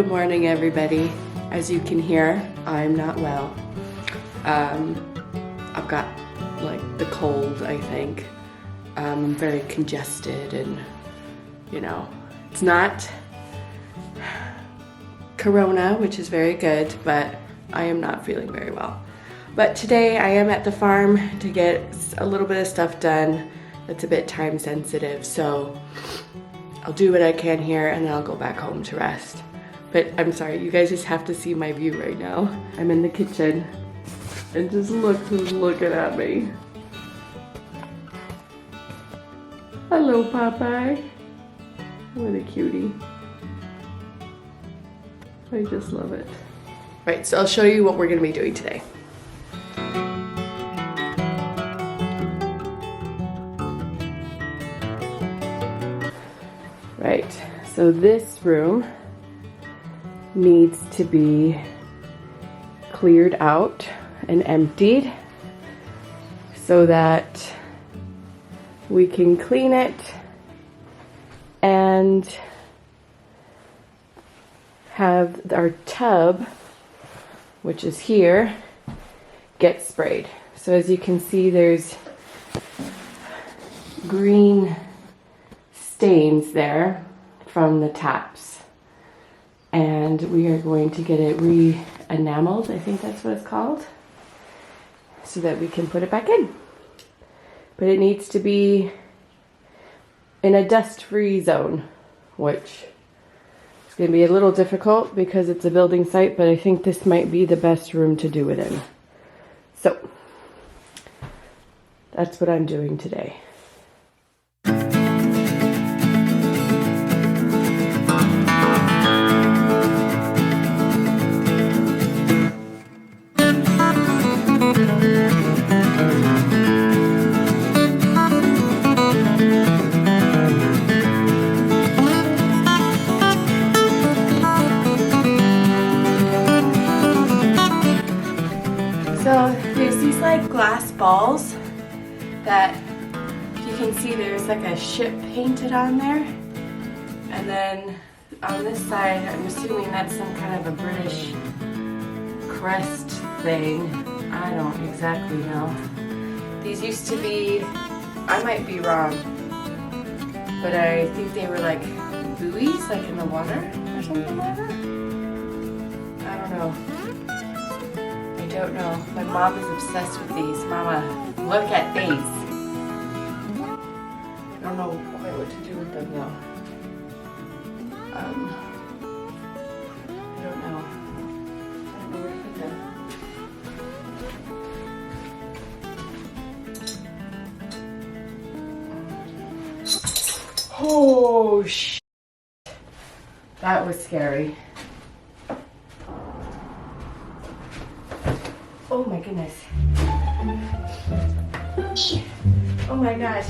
Good morning, everybody. As you can hear, I'm not well. I've got like the cold, I think. I'm very congested and, you know, it's not Corona, which is very good, but I am not feeling very well. But today I am at the farm to get a little bit of stuff done that's a bit time sensitive, so I'll do what I can here and then I'll go back home to rest. But I'm sorry, you guys just have to see my view right now. I'm in the kitchen and just look who's looking at me. Hello, Popeye. What a cutie. I just love it. Right, so I'll show you what we're gonna be doing today. Right, so this room needs to be cleared out and emptied so that we can clean it and have our tub, which is here, get sprayed. So as you can see, there's green stains there from the taps. And we are going to get it re-enameled, I think that's what it's called, so that we can put it back in. But it needs to be in a dust-free zone, which is going to be a little difficult because it's a building site, but I think this might be the best room to do it in. So that's what I'm doing today. So there's these like glass balls that you can see there's like a ship painted on there. And then on this side, I'm assuming that's some kind of a British crest thing. I don't exactly know. These used to be, I might be wrong, but I think they were like buoys, like in the water or something like that. I don't know. I don't know. My mom is obsessed with these. Mama, look at these. I don't know quite what to do with them though. I don't know. I don't know where to put them. Oh, shit. That was scary. Oh my goodness. Oh my gosh.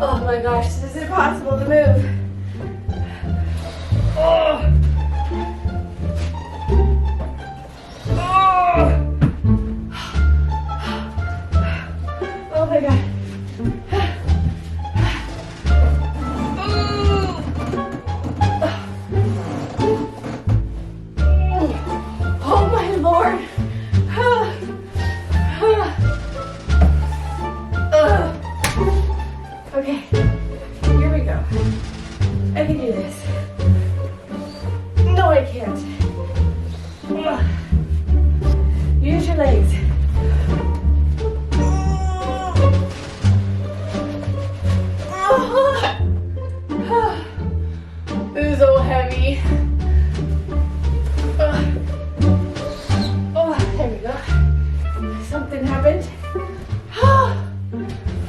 Oh my gosh, this is impossible to move. Oh. Oh my god. Oh my lord. Okay, here we go. I can do this. No, I can't. Use your legs. This is so heavy. Oh, there we go. Something happened.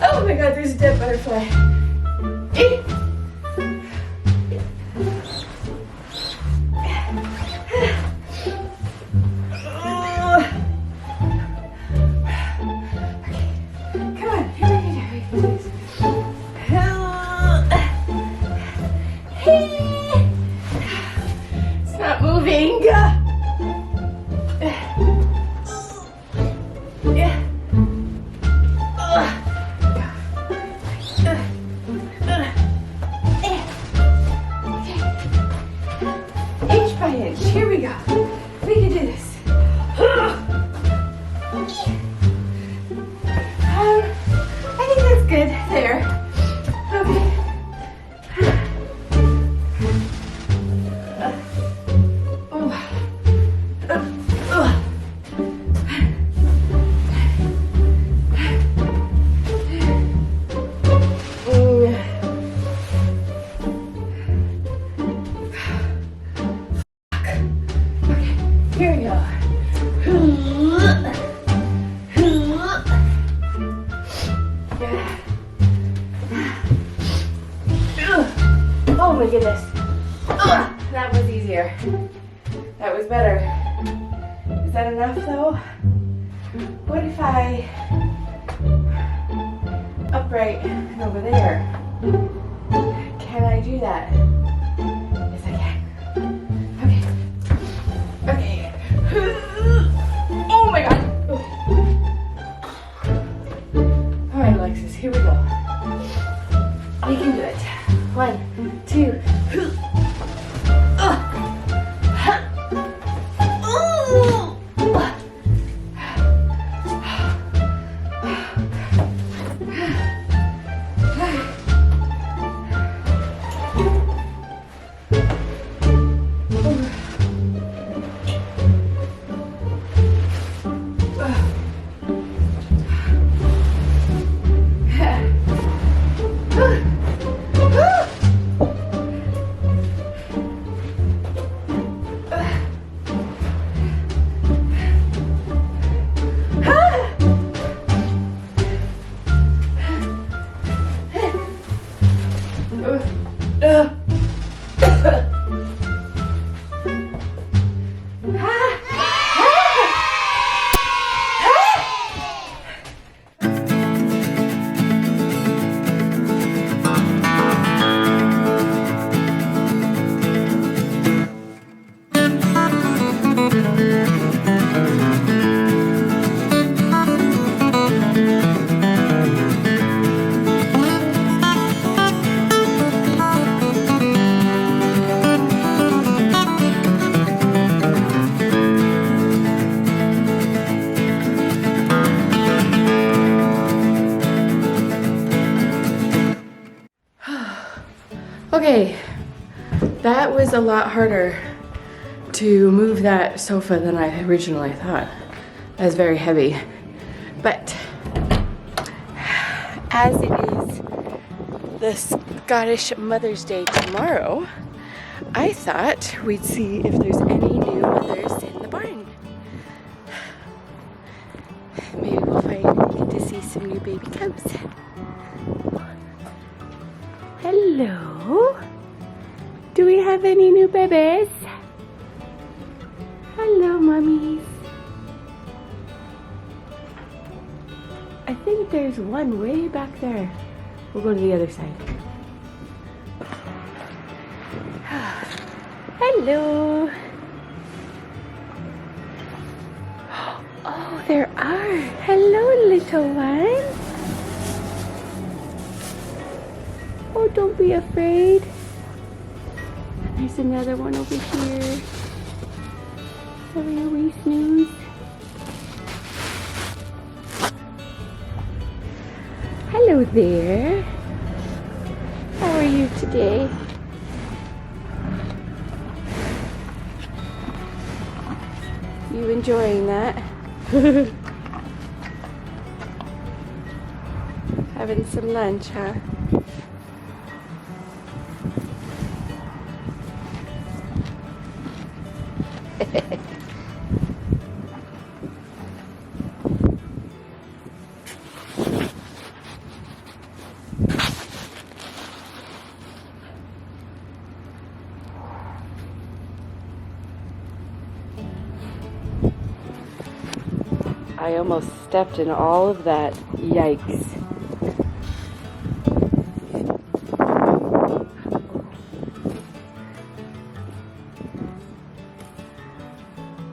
Oh my god, there's a dead butterfly. Come on, here we go. It's not moving. Yeah. inch. Here we go. We can do this. I think that's good there. Okay. Here we go. Oh my goodness. That was easier. That was better. Is that enough though? What if I upright and over there? Can I do that? Yes, I can. Okay. Oh my god. All right, Alexis, here we go. We can do it. 1, 2. Okay, that was a lot harder to move that sofa than I originally thought. That was very heavy. But as it is the Scottish Mother's Day tomorrow, I thought we'd see if there's any new mothers in the barn. Maybe we'll get to see some new baby cows. Hello? Do we have any new babies? Hello, mummies. I think there's one way back there. We'll go to the other side. Hello. Oh, there are. Hello, little one. Oh, don't be afraid. There's another one over here. Having a wee snooze. Hello there. How are you today? You enjoying that? Having some lunch, huh? I almost stepped in all of that. Yikes.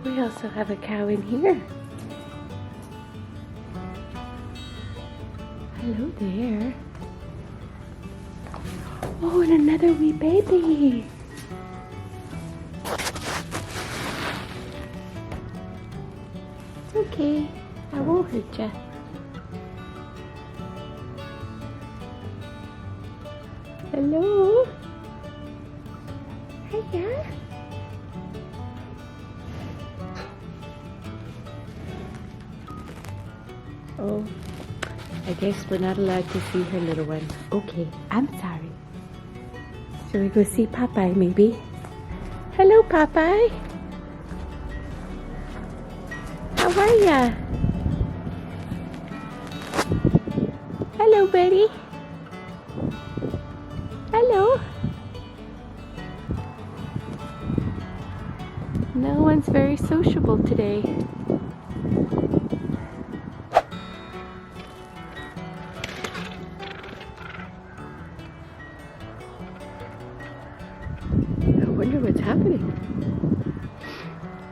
We also have a cow in here. Hello there. Oh, and another wee baby. okay. I won't hurt ya. Hello? Hiya. Oh, I guess we're not allowed to see her, little one. Okay, I'm sorry. Shall we go see Popeye, maybe? Hello, Popeye. How are ya? Hello, buddy. Hello. No one's very sociable today. I wonder what's happening.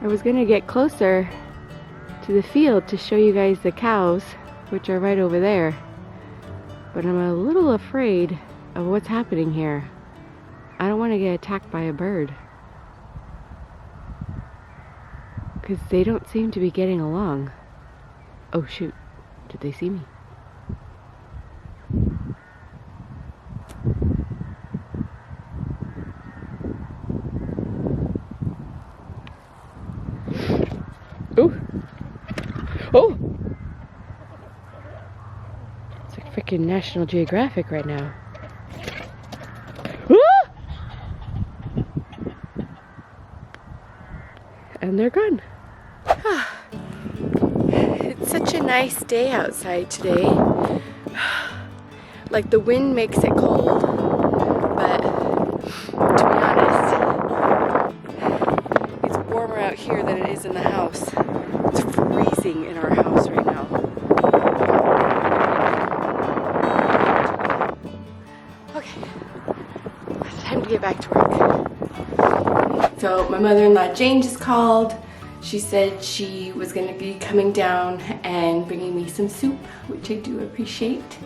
I was gonna get closer to the field to show you guys the cows, which are right over there. But I'm a little afraid of what's happening here. I don't want to get attacked by a bird. Because they don't seem to be getting along. Oh shoot, did they see me? Oh! Oh! It's like freaking National Geographic right now. Ah! And they're gone. It's such a nice day outside today. Like the wind makes it cold, but to be honest, it's warmer out here than it is in the house. It's freezing in our house right now. Okay, it's time to get back to work. So my mother-in-law Jane just called. She said she was going to be coming down and bringing me some soup, which I do appreciate.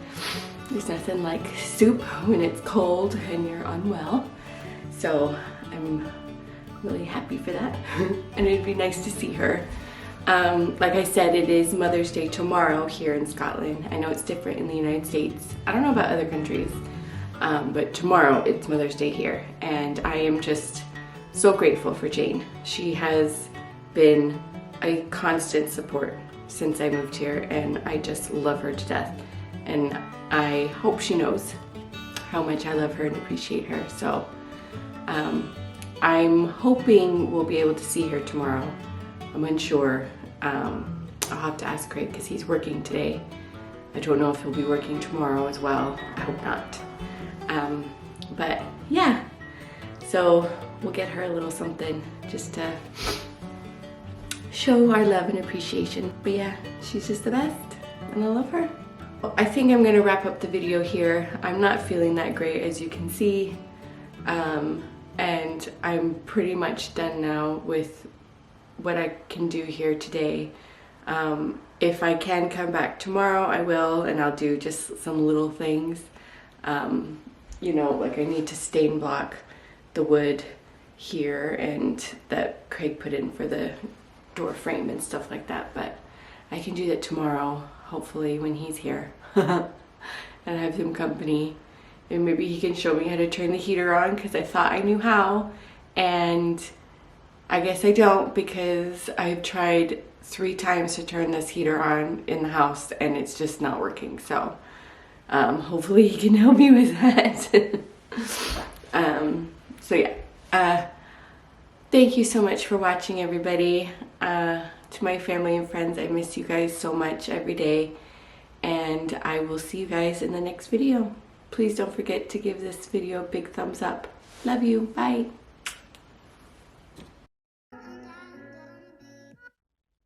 There's nothing like soup when it's cold and you're unwell. So I'm really happy for that. And it'd be nice to see her. Like I said, it is Mother's Day tomorrow here in Scotland. I know it's different in the United States. I don't know about other countries, but tomorrow it's Mother's Day here. And I am just so grateful for Jane. She has been a constant support since I moved here, and I just love her to death. And I hope she knows how much I love her and appreciate her. So I'm hoping we'll be able to see her tomorrow. I'm unsure. I'll have to ask Craig because he's working today. I don't know if he'll be working tomorrow as well. I hope not. But yeah, so we'll get her a little something just to show our love and appreciation. But yeah, she's just the best and I love her. I think I'm gonna wrap up the video here. I'm not feeling that great, as you can see. And I'm pretty much done now with what I can do here today. If I can come back tomorrow, I will, and I'll do just some little things. You know, like I need to stain block the wood here and that Craig put in for the door frame and stuff like that, but I can do that tomorrow, hopefully, when he's here. And have him company, and maybe he can show me how to turn the heater on, because I thought I knew how, and I guess I don't, because I've tried 3 times to turn this heater on in the house and it's just not working. So hopefully he can help me with that. So yeah, thank you so much for watching, everybody. To my family and friends, I miss you guys so much every day, and I will see you guys in the next video. Please don't forget to give this video a big thumbs up. Love you. Bye.